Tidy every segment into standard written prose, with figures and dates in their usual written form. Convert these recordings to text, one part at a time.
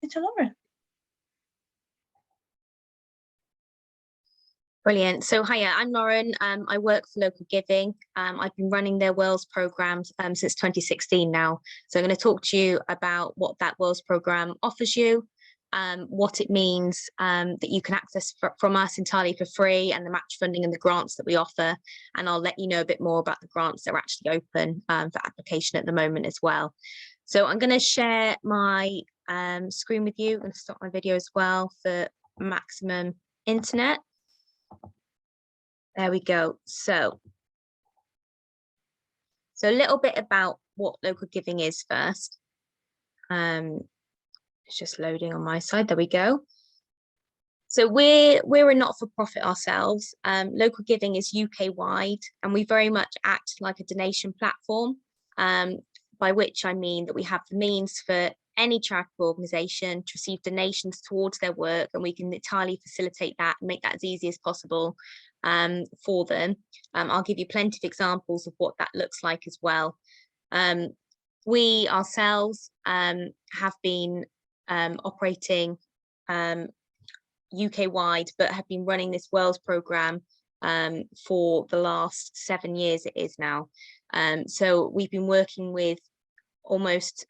to Lauren. Brilliant. So hiya, I'm Lauren. I work for Local Giving. I've been running their Wales programme since 2016 now. So I'm going to talk to you about what that Wales programme offers you, what it means that you can access from us entirely for free, and the match funding and the grants that we offer. And I'll let you know a bit more about the grants that are actually open for application at the moment as well. So I'm going to share my screen with you. I'm going to stop my video as well for maximum internet. There we go. So a little bit about what Local Giving is first. It's just loading on my side. There we go. So we're a not-for-profit ourselves. Local Giving is UK wide, and we very much act like a donation platform, by which I mean that we have the means for any charitable organisation to receive donations towards their work, and we can entirely facilitate that and make that as easy as possible for them. I'll give you plenty of examples of what that looks like as well. We ourselves have been operating UK wide, but have been running this Wales programme for the last 7 years it is now. So we've been working with almost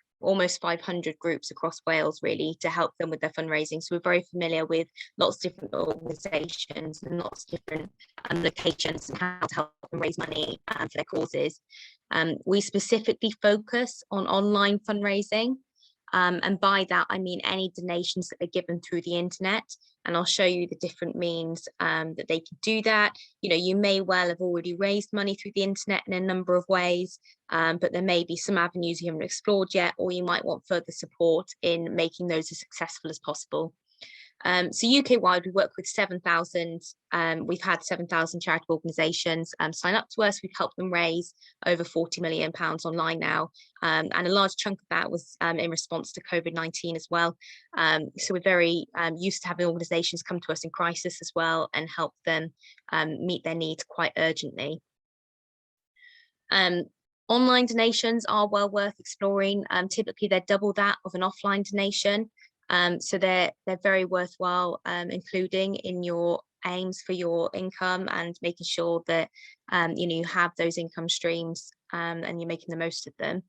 500 groups across Wales really to help them with their fundraising. So we're very familiar with lots of different organisations and lots of different locations and how to help them raise money for their causes. We specifically focus on online fundraising. And by that, I mean any donations that are given through the internet. And I'll show you the different means that they can do that. You know, you may well have already raised money through the internet in a number of ways, but there may be some avenues you haven't explored yet, or you might want further support in making those as successful as possible. So UK wide, we work with 7,000. We've had 7,000 charitable organisations sign up to us. We've helped them raise over £40 million online now, and a large chunk of that was in response to COVID-19 as well. So we're very used to having organisations come to us in crisis as well and help them meet their needs quite urgently. Online donations are well worth exploring. Typically, they're double that of an offline donation. So they're very worthwhile including in your aims for your income and making sure that you know, you have those income streams and you're making the most of them.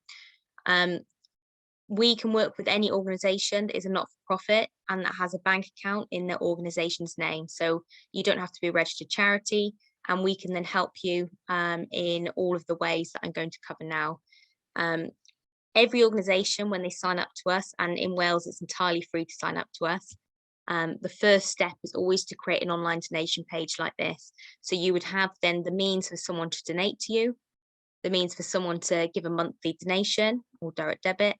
We can work with any organisation that is a not-for-profit and that has a bank account in their organisation's name. So you don't have to be a registered charity, and we can then help you in all of the ways that I'm going to cover now. Every organisation, when they sign up to us, and in Wales it's entirely free to sign up to us, the first step is always to create an online donation page like this. So you would have then the means for someone to donate to you, the means for someone to give a monthly donation or direct debit,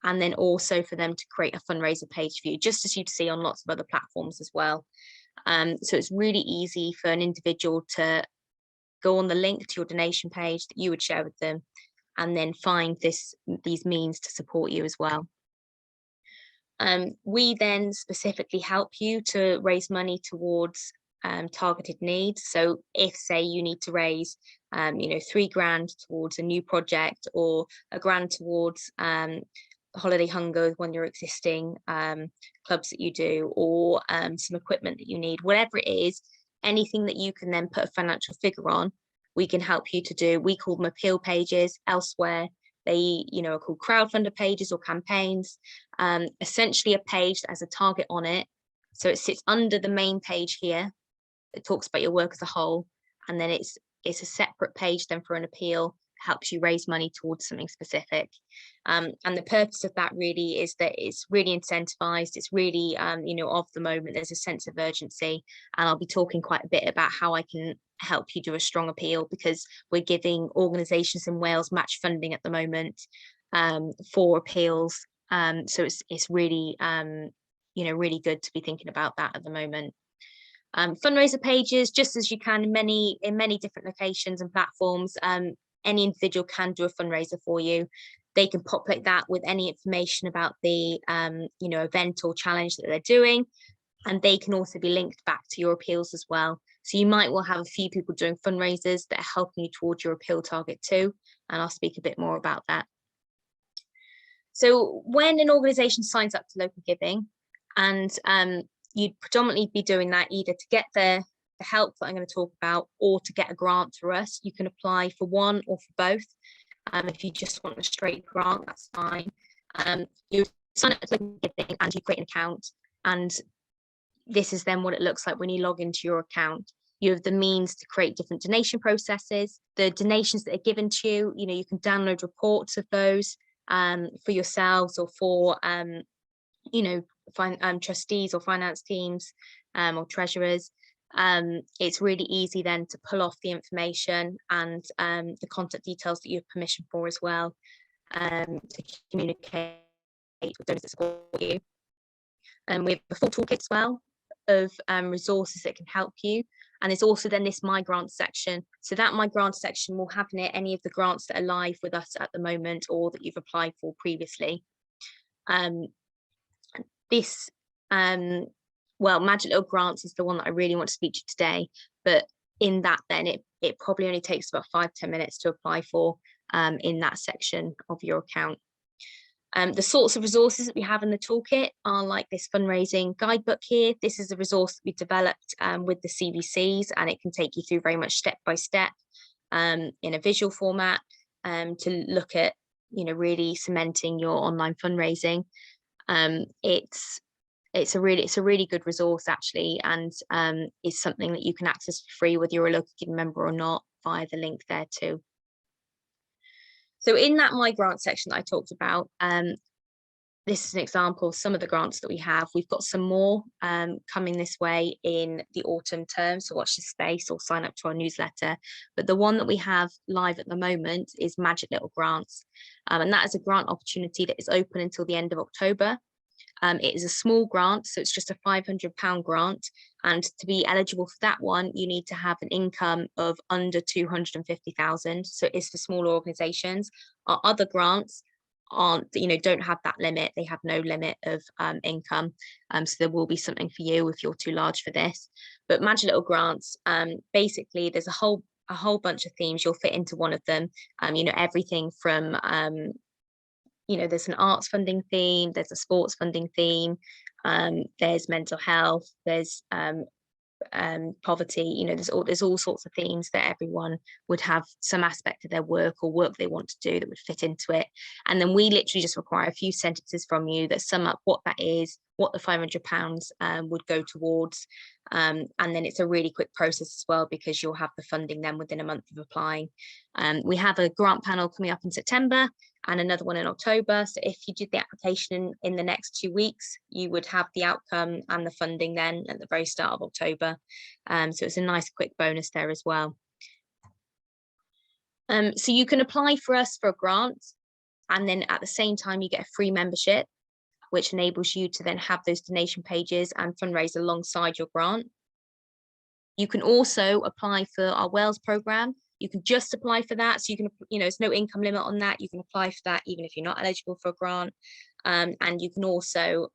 and then also for them to create a fundraiser page for you, just as you'd see on lots of other platforms as well. So it's really easy for an individual to go on the link to your donation page that you would share with them, and then find these means to support you as well. We then specifically help you to raise money towards targeted needs. So if, say, you need to raise you know, £3 towards a new project, or £1 towards holiday hunger with one of your existing clubs that you do, or some equipment that you need, whatever it is, anything that you can then put a financial figure on, we can help you to do. We call them appeal pages. Elsewhere, they, you know, are called crowdfunder pages or campaigns. Essentially a page that has a target on it. So it sits under the main page here. It talks about your work as a whole. And then it's a separate page then for an appeal, helps you raise money towards something specific. And the purpose of that really is that it's really incentivized. It's really, you know, of the moment. There's a sense of urgency. And I'll be talking quite a bit about how I can help you do a strong appeal, because we're giving organisations in Wales match funding at the moment for appeals. So it's really, you know, really good to be thinking about that at the moment. Fundraiser pages, just as you can in many different locations and platforms, any individual can do a fundraiser for you. They can populate that with any information about the you know, event or challenge that they're doing, and they can also be linked back to your appeals as well. So you might well have a few people doing fundraisers that are helping you towards your appeal target too, and I'll speak a bit more about that. So when an organisation signs up to local giving, and you'd predominantly be doing that either to get the help that I'm going to talk about, or to get a grant through us. You can apply for one or for both. If you just want a straight grant, that's fine. You sign up to local giving and you create an account, and this is then what it looks like when you log into your account. You have the means to create different donation processes. The donations that are given to you, you can download reports of those for yourselves or for trustees or finance teams or treasurers. It's really easy then to pull off the information and the contact details that you have permission for as well, to communicate with those that support you. We have a full toolkit as well of resources that can help you. And there's also then this My Grant section. So that My Grant section will have in it any of the grants that are live with us at the moment or that you've applied for previously. Magic Little Grants is the one that I really want to speak to you today, but in that then it probably only takes about 5-10 minutes to apply for in that section of your account. The sorts of resources that we have in the toolkit are like this fundraising guidebook here. This is a resource that we developed with the CBCs, and it can take you through very much step by step in a visual format to look at really cementing your online fundraising. It's a really good resource actually, and it's something that you can access for free whether you're a local giving member or not via the link there too. So in that My Grant section that I talked about, this is an example of some of the grants that we have. We've got some more coming this way in the autumn term, so watch this space or sign up to our newsletter. But the one that we have live at the moment is Magic Little Grants, and that is a grant opportunity that is open until the end of October. It is a small grant, so it's just a £500 grant, and to be eligible for that one you need to have an income of under 250,000. So it's for smaller organisations. Our other grants don't have that limit. They have no limit of income, so there will be something for you if you're too large for this. But Magic Little Grants, basically there's a whole bunch of themes. You'll fit into one of them. Everything from there's an arts funding theme, there's a sports funding theme, there's mental health, there's poverty. There's all sorts of themes that everyone would have some aspect of their work or work they want to do that would fit into it. And then we literally just require a few sentences from you that sum up what that is, what the £500 would go towards, and then it's a really quick process as well because you'll have the funding then within a month of applying. We have a grant panel coming up in September and another one in October. So if you did the application in the next 2 weeks, you would have the outcome and the funding then at the very start of October. So it's a nice quick bonus there as well. So you can apply for us for a grant, and then at the same time you get a free membership, which enables you to then have those donation pages and fundraise alongside your grant. You can also apply for our Wales programme. You can just apply for that. So you can, there's no income limit on that. You can apply for that even if you're not eligible for a grant. And you can also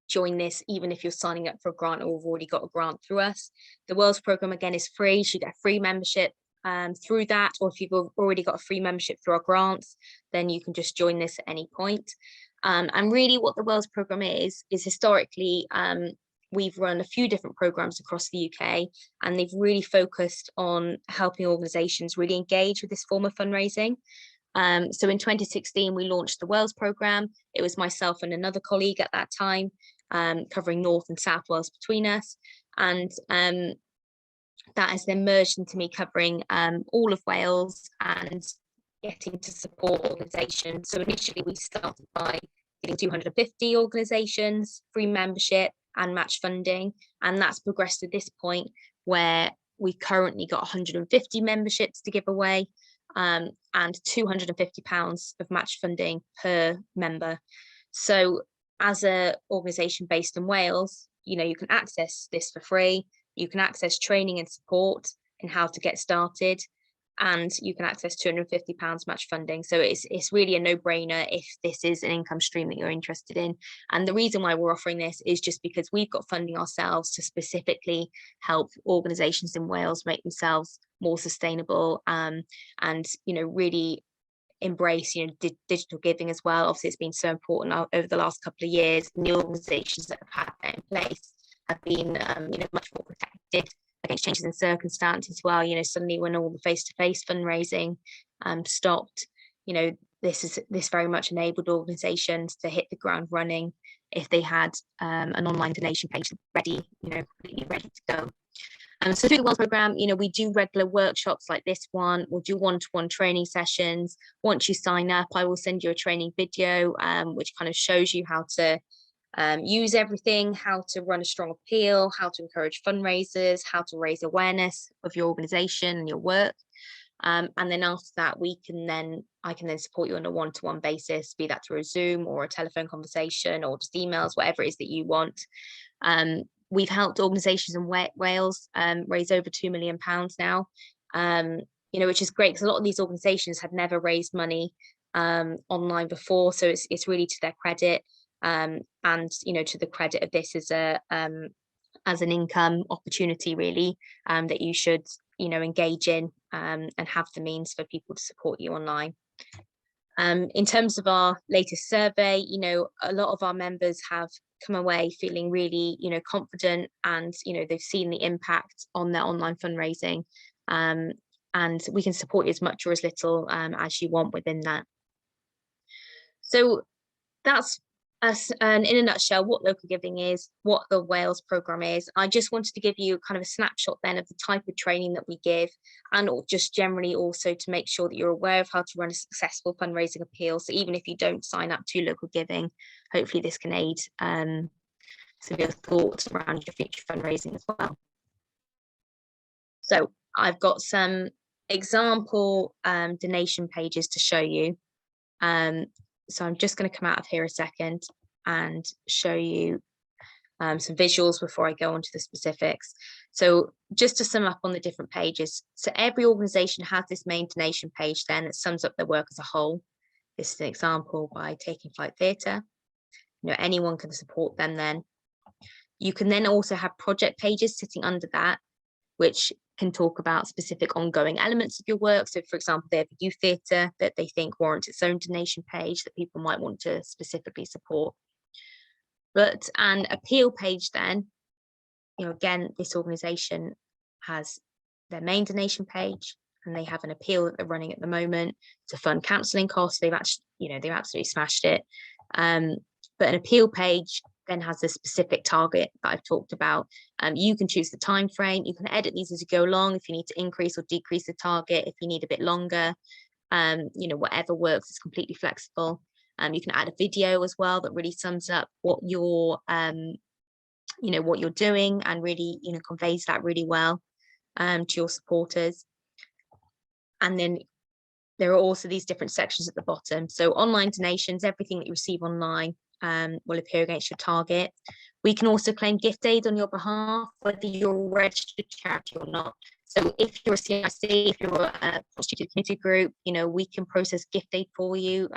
join this even if you're signing up for a grant or have already got a grant through us. The Wales programme again is free. So you get a free membership through that, or if you've already got a free membership through our grants, then you can just join this at any point. And really what the Wales programme is historically, we've run a few different programs across the UK, and they've really focused on helping organisations really engage with this form of fundraising. So in 2016, we launched the Wales programme. It was myself and another colleague at that time, covering North and South Wales between us. And that has then merged into me covering all of Wales and getting to support organisations. So initially we started by getting 250 organisations, free membership and match funding. And that's progressed to this point where we've currently got 150 memberships to give away, and £250 of match funding per member. So as an organisation based in Wales, you can access this for free. You can access training and support in how to get started, and you can access £250 match funding. So it's really a no-brainer if this is an income stream that you're interested in. And the reason why we're offering this is just because we've got funding ourselves to specifically help organisations in Wales make themselves more sustainable, and really embrace, digital giving as well. Obviously, it's been so important over the last couple of years. And the organisations that have had that in place have been, much more protected against changes in circumstance as well. Suddenly when all the face-to-face fundraising stopped, this very much enabled organisations to hit the ground running if they had an online donation page ready, completely ready to go. So through the Wells programme, we do regular workshops like this one. We'll do one-to-one training sessions. Once you sign up, I will send you a training video, which kind of shows you how to use everything, how to run a strong appeal, how to encourage fundraisers, how to raise awareness of your organisation and your work. And then after that, I can then support you on a one-to-one basis, be that through a Zoom or a telephone conversation or just emails, whatever it is that you want. We've helped organisations in Wales raise over £2 million now, which is great because a lot of these organisations had never raised money online before. So it's really to their credit, and to the credit of this as an income opportunity, really, that you should engage in and have the means for people to support you online. In terms of our latest survey, a lot of our members have come away feeling really, confident, and, they've seen the impact on their online fundraising. And we can support you as much or as little as you want within that. So that's us, in a nutshell, what local giving is, what the Wales programme is. I just wanted to give you kind of a snapshot then of the type of training that we give, and just generally also to make sure that you're aware of how to run a successful fundraising appeal. So even if you don't sign up to local giving, hopefully this can aid some of your thoughts around your future fundraising as well. So I've got some example donation pages to show you. So I'm just going to come out of here a second and show you some visuals before I go on to the specifics. So just to sum up on the different pages, so every organisation has this main donation page then that sums up their work as a whole. This is an example by Taking Flight Theatre. Anyone can support them then. You can then also have project pages sitting under that, which can talk about specific ongoing elements of your work. So for example, they have a youth theatre that they think warrants its own donation page that people might want to specifically support. But an appeal page then, again, this organisation has their main donation page and they have an appeal that they're running at the moment to fund counselling costs. They've absolutely smashed it. But an appeal page then has a specific target that I've talked about. You can choose the time frame. You can edit these as you go along if you need to increase or decrease the target, if you need a bit longer, whatever works. It's completely flexible. You can add a video as well that really sums up what you're what you're doing and really conveys that really well to your supporters. And then there are also these different sections at the bottom. So online donations, everything that you receive online will appear against your target. We can also claim gift aid on your behalf, whether you're a registered charity or not. So if you're a CIC, if you're a constituted community group, we can process gift aid for you,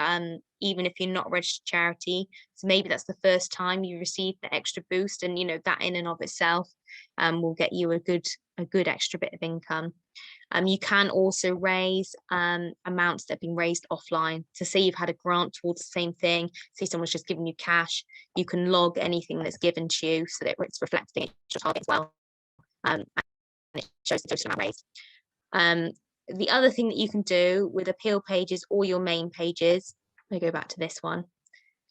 even if you're not a registered charity. So maybe that's the first time you receive the extra boost, and that in and of itself will get you a good extra bit of income. You can also raise amounts that have been raised offline. So say you've had a grant towards the same thing, say someone's just given you cash, you can log anything that's given to you so that it's reflecting your target as well. And it shows the total amount raised. The other thing that you can do with appeal pages or your main pages, let me go back to this one,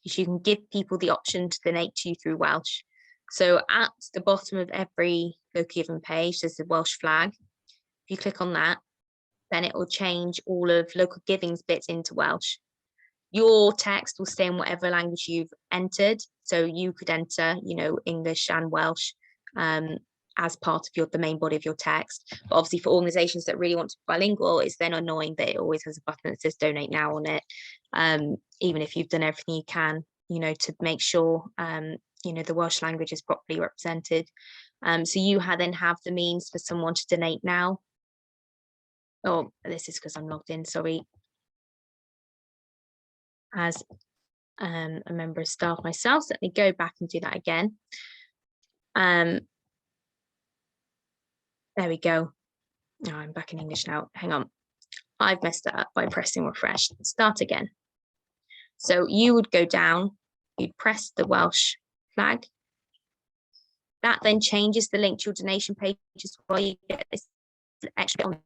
is you can give people the option to donate to you through Welsh. So at the bottom of every local giving page, there's the Welsh flag. If you click on that, then it will change all of local giving's bits into Welsh. Your text will stay in whatever language you've entered. So you could enter, English and Welsh as part of the main body of your text. But obviously for organisations that really want to be bilingual, it's then annoying that it always has a button that says donate now on it. Even if you've done everything you can, to make sure, the Welsh language is properly represented. So you then have the means for someone to donate now. Oh, this is because I'm logged in, sorry. As a member of staff myself, so let me go back and do that again. There we go. No, I'm back in English now. Hang on. I've messed that up by pressing refresh. Start again. So you would go down, you'd press the Welsh flag. That then changes the link to your donation page as well. You get this extra bit on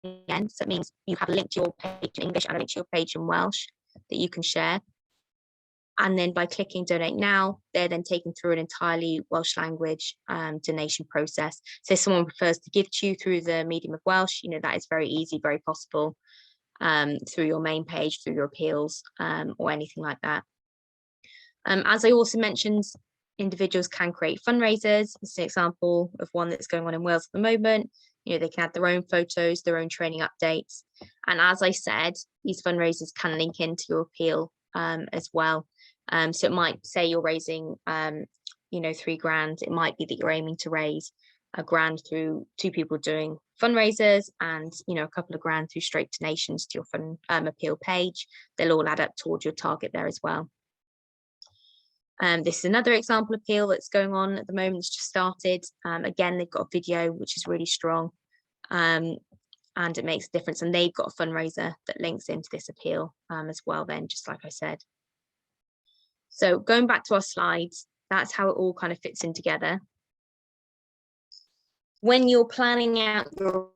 the end. So it means you have a link to your page in English and a link to your page in Welsh that you can share. And then by clicking donate now, they're then taken through an entirely Welsh language donation process. So if someone prefers to give to you through the medium of Welsh, that is very easy, very possible through your main page, through your appeals or anything like that. As I also mentioned, individuals can create fundraisers. This is an example of one that's going on in Wales at the moment. They can add their own photos, their own training updates. And as I said, these fundraisers can link into your appeal as well. So it might say you're raising, £3,000. It might be that you're aiming to raise £1,000 through 2 people doing fundraisers and, a couple of grand through straight donations to your appeal page. They'll all add up towards your target there as well. This is another example appeal that's going on at the moment. It's just started. Again, they've got a video, which is really strong. And it makes a difference. And they've got a fundraiser that links into this appeal as well then, just like I said. So going back to our slides, that's how it all kind of fits in together. When you're planning out your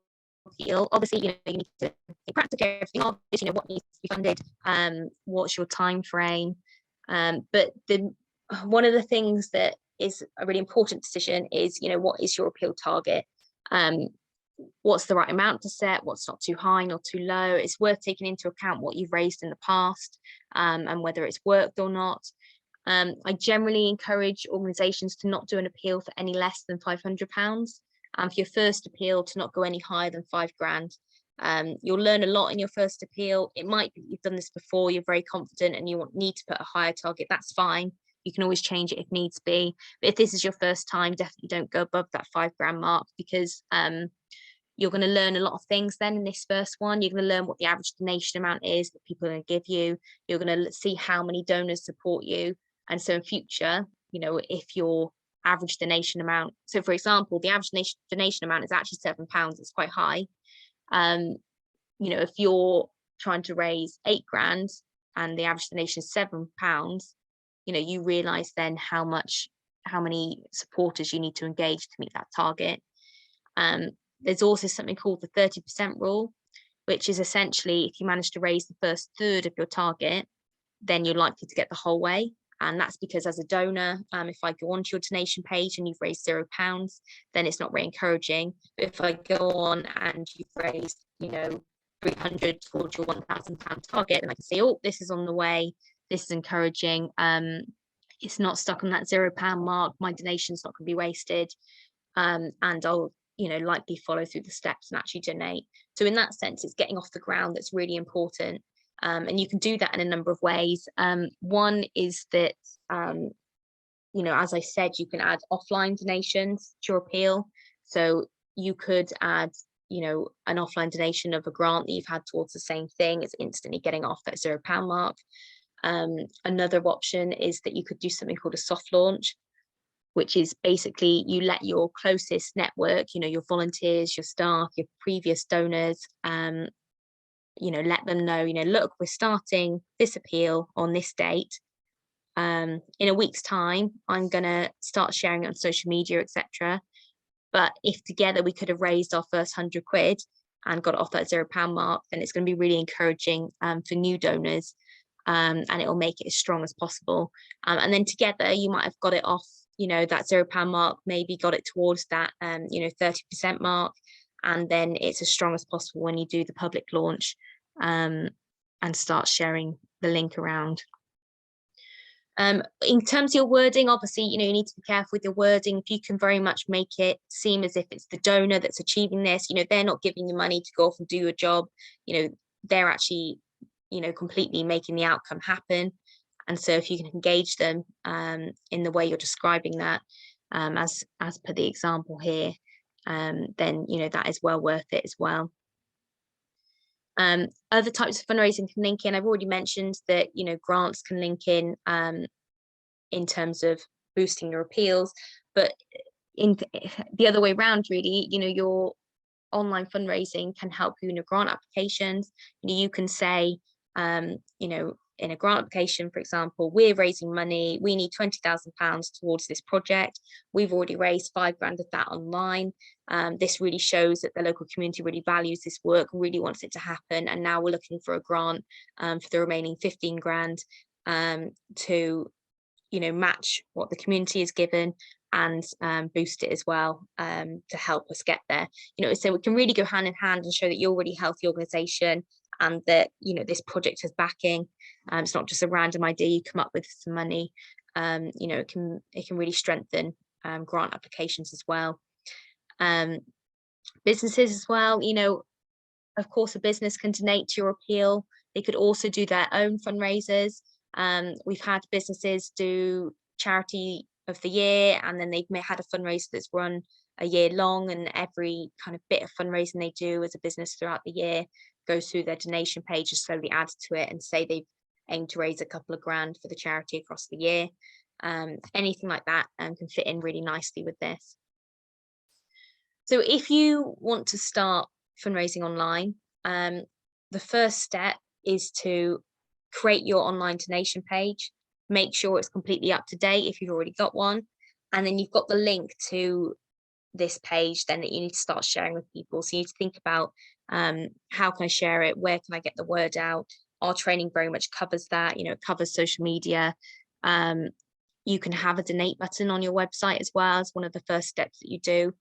appeal, obviously, you need to practice everything obvious, what needs to be funded, what's your time frame. But one of the things that is a really important decision is, what is your appeal target? What's the right amount to set? What's not too high, not too low? It's worth taking into account what you've raised in the past and whether it's worked or not. I generally encourage organisations to not do an appeal for any less than £500. And for your first appeal, to not go any higher than £5,000. You'll learn a lot in your first appeal. It might be you've done this before, you're very confident and you need to put a higher target. That's fine. You can always change it if needs be. But if this is your first time, definitely don't go above that £5,000 mark, because you're going to learn a lot of things then in this first one. You're going to learn what the average donation amount is that people are going to give you. You're going to see how many donors support you. And so in future, if your average donation amount, so for example, the average donation amount is actually £7, it's quite high. If you're trying to raise £8,000 and the average donation is £7, you realize then how many supporters you need to engage to meet that target. There's also something called the 30% rule, which is essentially if you manage to raise the first third of your target, then you're likely to get the whole way. And that's because as a donor, if I go onto your donation page and you've raised £0, then it's not very encouraging. But if I go on and you've raised, 300 towards your £1,000 target, then I can say, oh, this is on the way. This is encouraging. It's not stuck on that £0 mark. My donation's not going to be wasted. And I'll, likely follow through the steps and actually donate. So in that sense, it's getting off the ground that's really important. And you can do that in a number of ways. One is that, as I said, you can add offline donations to your appeal. So you could add, an offline donation of a grant that you've had towards the same thing. It's instantly getting off that £0 mark. Another option is that you could do something called a soft launch, which is basically you let your closest network, your volunteers, your staff, your previous donors, let them know, look, we're starting this appeal on this date. In a week's time, I'm going to start sharing it on social media, etc. But if together we could have raised our first £100 and got it off that £0 mark, then it's going to be really encouraging for new donors, and it will make it as strong as possible. And then together you might have got it off, that £0 mark, maybe got it towards that, 30% mark. And then it's as strong as possible when you do the public launch and start sharing the link around. In terms of your wording, obviously, you need to be careful with your wording. If you can very much make it seem as if it's the donor that's achieving this, they're not giving you money to go off and do your job. They're actually, completely making the outcome happen. And so if you can engage them in the way you're describing that, as per the example here, then that is well worth it as well. Other types of fundraising can link in. I've already mentioned that grants can link in terms of boosting your appeals, but in the other way around, really, your online fundraising can help you in your grant applications. You can say, in a grant application, for example, we're raising money, we need £20,000 towards this project. We've already raised £5,000 of that online. This really shows that the local community really values this work, really wants it to happen. And now we're looking for a grant for the remaining £15,000 to, match what the community is given and boost it as well to help us get there. So we can really go hand in hand and show that you're a really healthy organisation and that, this project has backing. It's not just a random idea you come up with some money. It can really strengthen grant applications as well. Businesses as well, of course, a business can donate to your appeal. They could also do their own fundraisers. We've had businesses do charity of the year, and then they've had a fundraiser that's run a year long, and every kind of bit of fundraising they do as a business throughout the year goes through their donation page, just slowly adds to it, and say they've aimed to raise a couple of grand for the charity across the year. Anything like that can fit in really nicely with this. So if you want to start fundraising online, the first step is to create your online donation page. Make sure it's completely up to date if you've already got one, and then you've got the link to this page then that you need to start sharing with people. So you need to think about how can I share it, where can I get the word out. Our training very much covers that. It covers social media. You can have a donate button on your website as well as one of the first steps that you do,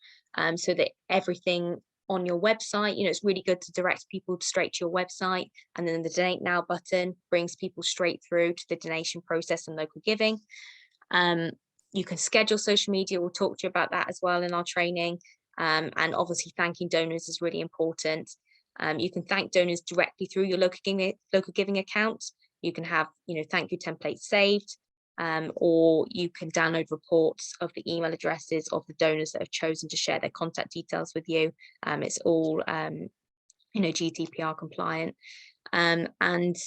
so that everything on your website, it's really good to direct people straight to your website, and then the donate now button brings people straight through to the donation process and local giving. You can schedule social media. We'll talk to you about that as well in our training. And obviously thanking donors is really important. You can thank donors directly through your local giving account. You can have, thank you templates saved, or you can download reports of the email addresses of the donors that have chosen to share their contact details with you. It's all, GDPR compliant. And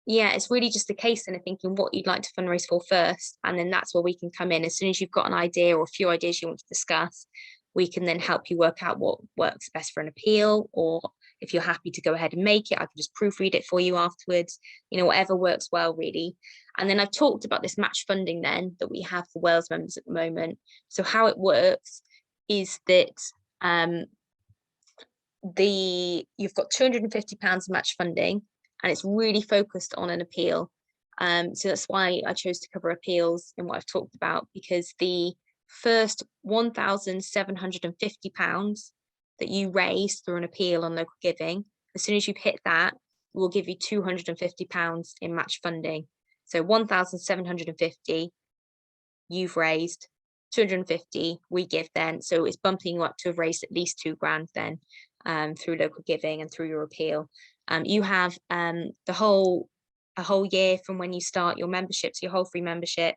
yeah, it's really just a case then of thinking what you'd like to fundraise for first, and then that's where we can come in. As soon as you've got an idea or a few ideas you want to discuss, we can then help you work out what works best for an appeal, or if you're happy to go ahead and make it, I can just proofread it for you afterwards, whatever works well, really. And then I've talked about this match funding then that we have for Wales members at the moment. So how it works is that you've got £250 of match funding, and it's really focused on an appeal. So that's why I chose to cover appeals in what I've talked about, because the first £1,750 that you raise through an appeal on local giving, as soon as you've hit that, we'll give you £250 in match funding. So 1,750 you've raised, 250 we give then. So it's bumping you up to have raised at least £2,000 then through local giving and through your appeal. You have a whole year from when you start your membership, so your whole free membership,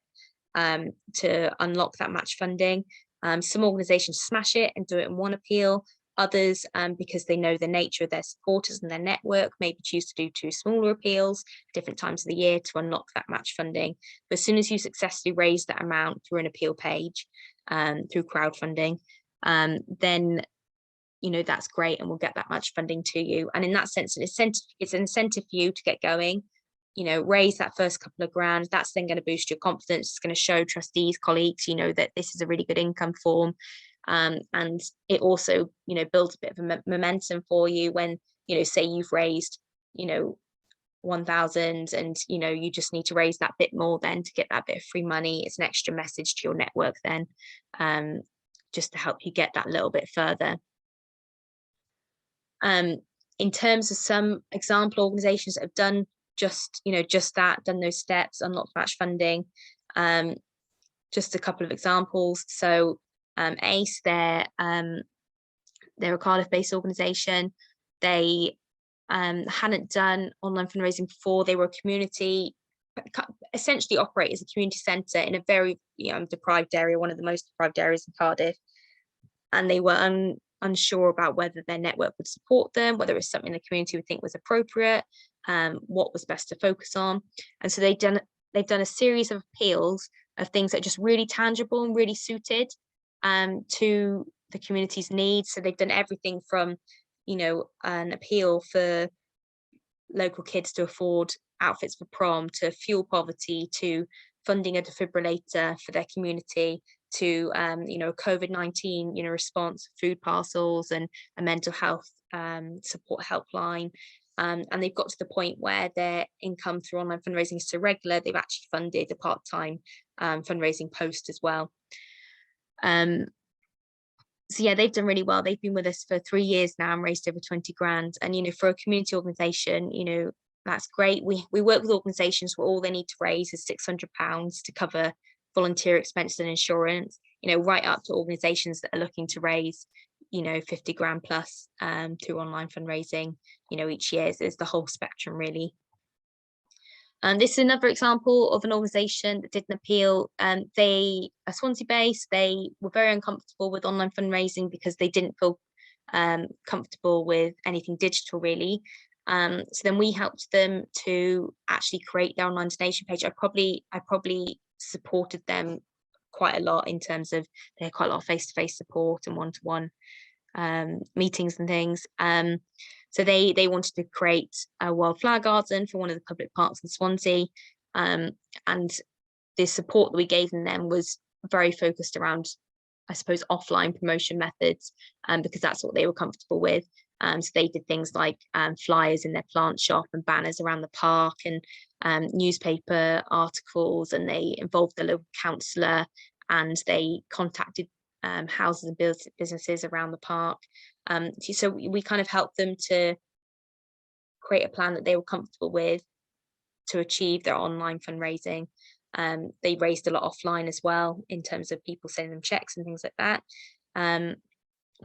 to unlock that match funding. Some organisations smash it and do it in one appeal. Others, because they know the nature of their supporters and their network, maybe choose to do 2 smaller appeals different times of the year to unlock that match funding. But as soon as you successfully raise that amount through an appeal page, through crowdfunding, then that's great, and we'll get that match funding to you. And in that sense, it's an incentive for you to get going, raise that first couple of grand. That's then going to boost your confidence. It's going to show trustees, colleagues, that this is a really good income form. And it also, builds a bit of a momentum for you when, say you've raised, 1,000 and, you just need to raise that bit more then to get that bit of free money. It's an extra message to your network then, just to help you get that little bit further. In terms of some example organisations that have done just that, done those steps, unlocked match funding, just a couple of examples. So ACE, they're a Cardiff-based organisation. They hadn't done online fundraising before. They were a community, essentially operate as a community centre in a very deprived area, one of the most deprived areas in Cardiff. And they were unsure about whether their network would support them, whether it's something the community would think was appropriate, what was best to focus on. And so they've done a series of appeals of things that are just really tangible and really suited to the community's needs. So they've done everything from, you know, an appeal for local kids to afford outfits for prom, to fuel poverty, to funding a defibrillator for their community, to you know, COVID-19, you know, response, food parcels, and a mental health support helpline. And they've got to the point where their income through online fundraising is so regular, they've actually funded a part-time fundraising post as well. So yeah, they've done really well. They've been with us for 3 years now and raised over 20 grand. And, you know, for a community organisation, you know, that's great. We work with organisations where all they need to raise is £600 to cover volunteer expenses and insurance, you know, right up to organisations that are looking to raise, you know, 50 grand plus through online fundraising, you know, each year. So it's the whole spectrum, really. And this is another example of an organisation that did an appeal. They are Swansea based. They were very uncomfortable with online fundraising because they didn't feel comfortable with anything digital, really. So then we helped them to actually create their online donation page. I probably supported them quite a lot in terms of they had quite a lot of face-to-face support and one-to-one meetings and things. So they wanted to create a wildflower garden for one of the public parks in Swansea, and the support that we gave them was very focused around, I suppose, offline promotion methods, because that's what they were comfortable with. So they did things like flyers in their plant shop and banners around the park, and newspaper articles, and they involved the local councillor, and they contacted houses and businesses around the park. So we kind of helped them to create a plan that they were comfortable with to achieve their online fundraising. They raised a lot offline as well, in terms of people sending them checks and things like that.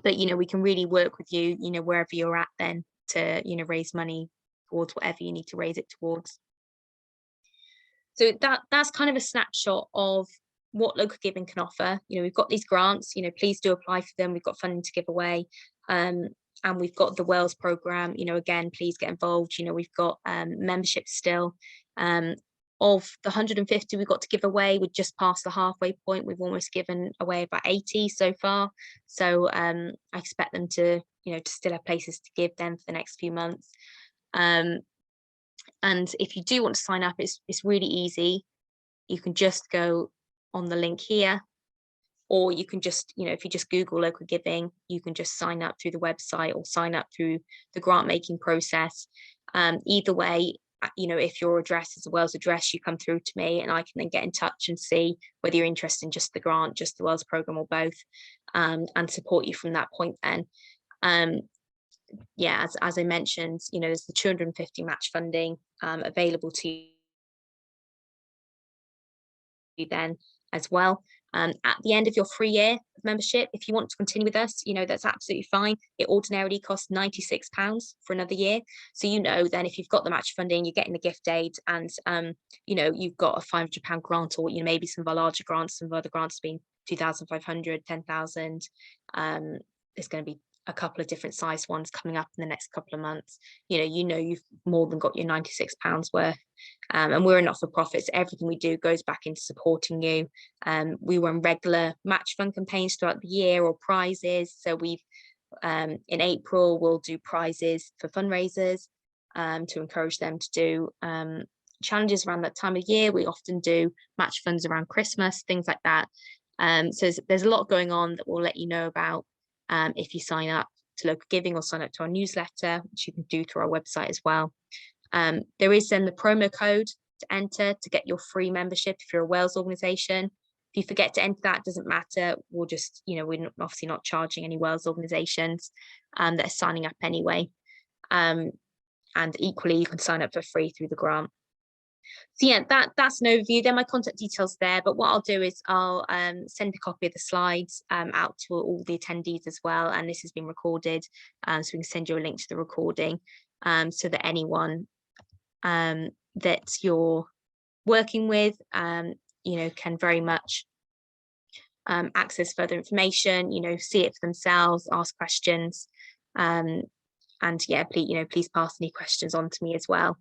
But, you know, we can really work with you, you know, wherever you're at then to, you know, raise money towards whatever you need to raise it towards. So that's kind of a snapshot of what local giving can offer. You know, we've got these grants, you know, please do apply for them. We've got funding to give away. And we've got the Wales programme, you know, again, please get involved. You know, we've got membership still. Of the 150 we've got to give away, we're just past the halfway point. We've almost given away about 80 so far. So I expect them to, you know, to still have places to give them for the next few months. And if you do want to sign up, it's really easy. You can just go on the link here, or you can just, you know, if you just Google local giving, you can just sign up through the website or sign up through the grant making process. Either way, you know, if your address is a Wales address, you come through to me and I can then get in touch and see whether you're interested in just the grant, just the Wales programme, or both, and support you from that point then. Yeah, as I mentioned, you know, there's the 250 match funding available to you then as well. At the end of your 3 year membership, if you want to continue with us, you know, that's absolutely fine. It ordinarily costs £96 for another year. So, you know, then if you've got the match funding, you're getting the gift aid, and, you know, you've got a £500 grant, or, you know, maybe some of our larger grants, some of other grants being 2,500, 10,000. There's going to be a couple of different sized ones coming up in the next couple of months. You know, you've more than got your £96 worth. And we're a not-for-profit, so everything we do goes back into supporting you. We run regular match fund campaigns throughout the year, or prizes. So we've in April we'll do prizes for fundraisers to encourage them to do challenges around that time of year. We often do match funds around Christmas, things like that. So there's a lot going on that we'll let you know about if you sign up to local giving, or sign up to our newsletter, which you can do through our website as well. There is then the promo code to enter to get your free membership if you're a Wales organisation. If you forget to enter that, it doesn't matter. We'll just, you know, we're obviously not charging any Wales organisations that are signing up anyway. And equally, you can sign up for free through the grant. So yeah, that's an overview. There are my contact details there, but what I'll do is I'll send a copy of the slides out to all the attendees as well, and this has been recorded, so we can send you a link to the recording, so that anyone that you're working with, you know, can very much access further information, you know, see it for themselves, ask questions, and yeah, please, you know, please pass any questions on to me as well.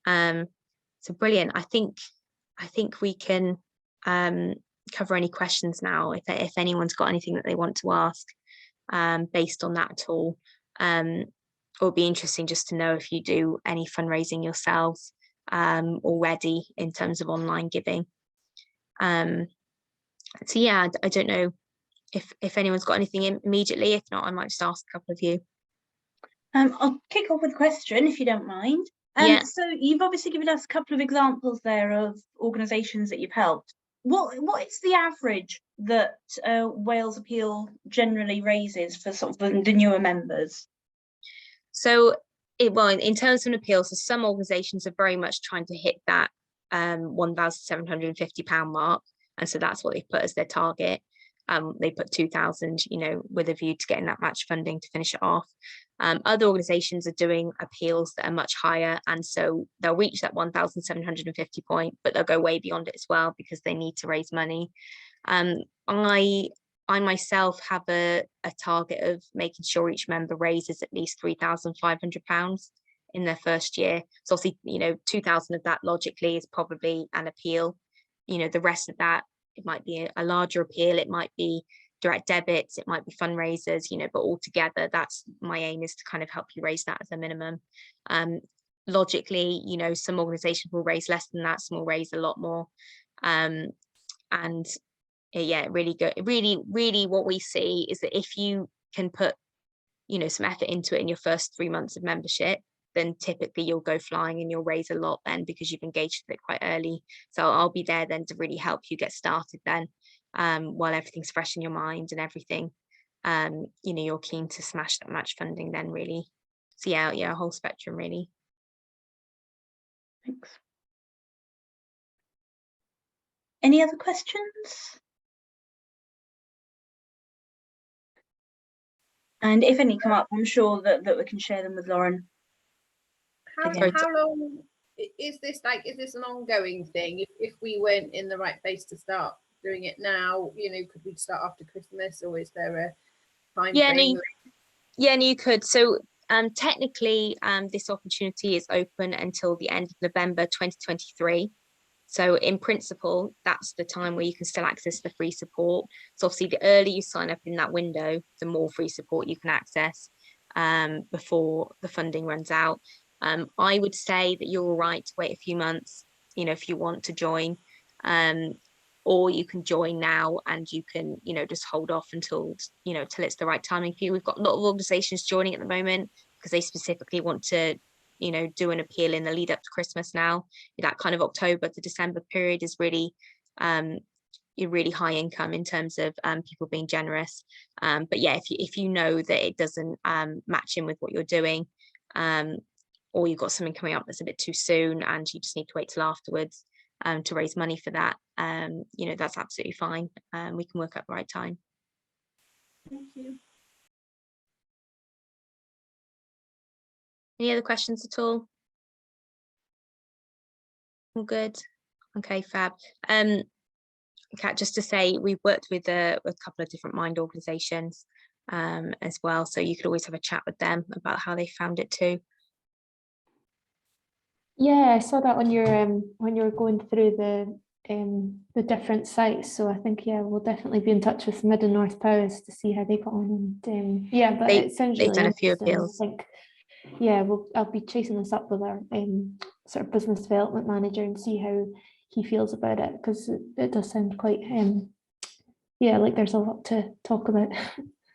So brilliant. I think we can cover any questions now, if anyone's got anything that they want to ask. based on that at all. It would be interesting just to know if you do any fundraising yourselves already in terms of online giving. So yeah, I don't know if anyone's got anything immediately. If not, I might just ask a couple of you. I'll kick off with a question if you don't mind. Yeah. So you've obviously given us a couple of examples there of organisations that you've helped. What is the average that Wales Appeal generally raises for sort of the newer members? So, well, in terms of an appeal, so some organisations are very much trying to hit that £1,750 mark, and so that's what they've put as their target. They put 2,000, with a view to getting that match funding to finish it off. Other organisations are doing appeals that are much higher, and so they'll reach that 1,750 point, but they'll go way beyond it as well because they need to raise money. I myself have a target of making sure each member raises at least £3,500 in their first year. So obviously, 2,000 of that logically is probably an appeal. The rest of that, it might be a larger appeal, it might be direct debits, it might be fundraisers, but altogether, that's my aim, is to kind of help you raise that as a minimum. Logically, some organizations will raise less than that, some will raise a lot more. And yeah, really what we see is that if you can put some effort into it in your first 3 months of membership, then typically you'll go flying and you'll raise a lot then, because you've engaged with it quite early. So I'll be there then to really help you get started then, while everything's fresh in your mind and everything. You're keen to smash that match funding then, really. So yeah, a whole spectrum really. Thanks. Any other questions? And if any come up, I'm sure that we can share them with Lauren. How long is this? Is this an ongoing thing? If we weren't in the right place to start doing it now, could we start after Christmas, or is there a time frame? No, you could. So technically, this opportunity is open until the end of November 2023. So in principle, that's the time where you can still access the free support. So obviously, the earlier you sign up in that window, the more free support you can access before the funding runs out. I would say that you're all right to wait a few months, if you want to join, or you can join now and you can, just hold off until, till it's the right timing for you. We've got a lot of organizations joining at the moment because they specifically want to, do an appeal in the lead up to Christmas now. That kind of October to December period is really, really high income in terms of people being generous. But yeah, if you know that it doesn't match in with what you're doing, or you've got something coming up that's a bit too soon and you just need to wait till afterwards to raise money for that, that's absolutely fine. We can work at the right time. Thank you. Any other questions at all? All good. Okay, fab. Kat, just to say, we've worked with a couple of different mind organisations as well, so you could always have a chat with them about how they found it too. Yeah, I saw that when you're going through the different sites. So I think, yeah, we'll definitely be in touch with Mid and North Powers to see how they got on. And yeah, but it sounds really done a few appeals. I think, yeah, I'll be chasing this up with our sort of business development manager and see how he feels about it, because it does sound quite yeah, like there's a lot to talk about.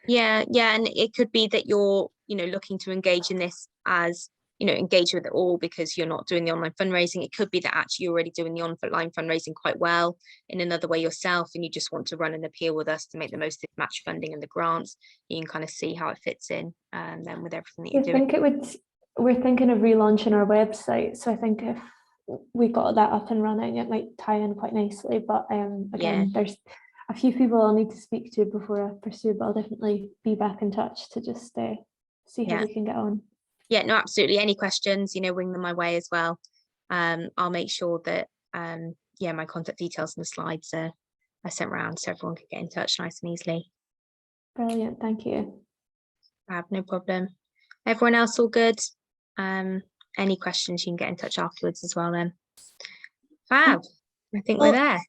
Yeah, and it could be that you're looking to engage in this as engage with it all because you're not doing the online fundraising. It could be that actually you're already doing the online fundraising quite well in another way yourself, and you just want to run an appeal with us to make the most of match funding and the grants. You can kind of see how it fits in then with everything that you're doing. We're thinking of relaunching our website, so I think if we got that up and running, it might tie in quite nicely. But again, there's a few people I'll need to speak to before I pursue, but I'll definitely be back in touch to just see how we can get on. Yeah, no, absolutely. Any questions, wing them my way as well. I'll make sure that my contact details and the slides are sent around so everyone can get in touch nice and easily. Brilliant, thank you. No problem. Everyone else all good? Any questions, you can get in touch afterwards as well then. Fab. I think we're there.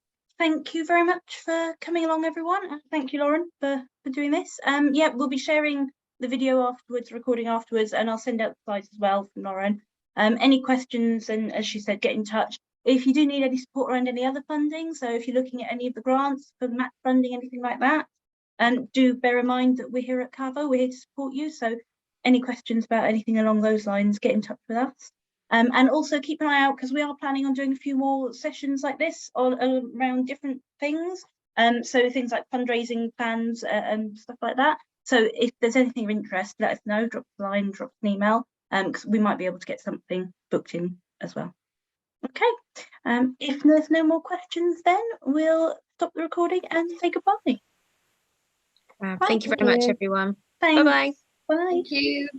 thank you very much for coming along, everyone. And thank you, Lauren, for doing this. Yeah, we'll be sharing the video afterwards, recording afterwards, and I'll send out the slides as well from Lauren. Any questions, and as she said, get in touch. If you do need any support around any other funding, so if you're looking at any of the grants for match funding, anything like that, do bear in mind that we're here at Cavo, we're here to support you. So any questions about anything along those lines, get in touch with us. And also keep an eye out, because we are planning on doing a few more sessions like this around different things. So things like fundraising plans and stuff like that. So if there's anything of interest, let us know, drop a line, drop an email, because we might be able to get something booked in as well. Okay, if there's no more questions, then we'll stop the recording and say goodbye. Thank you very much, everyone. Thanks. Bye-bye. Bye. Thank you.